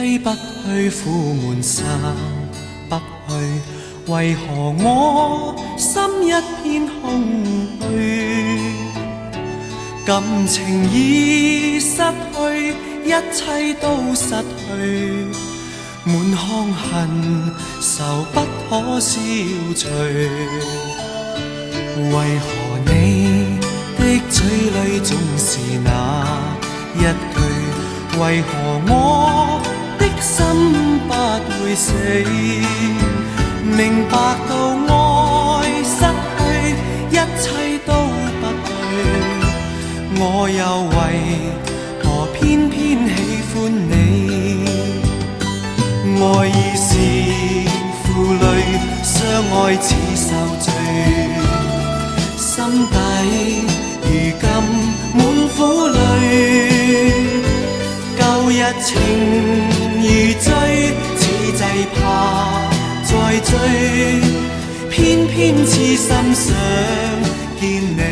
揮不去，苦悶散不去，為何我心一片空虛？感情已失去，一切都失去，滿腔恨愁不可消除。為何你的嘴裡總是那一句？為何我的心不會死？明白到愛失去，一切都不對，我又為何偏偏喜歡你？愛已是負累，相愛似受罪，心底如今滿苦淚。舊日情如醉，此際怕再追，偏偏痴心想見你。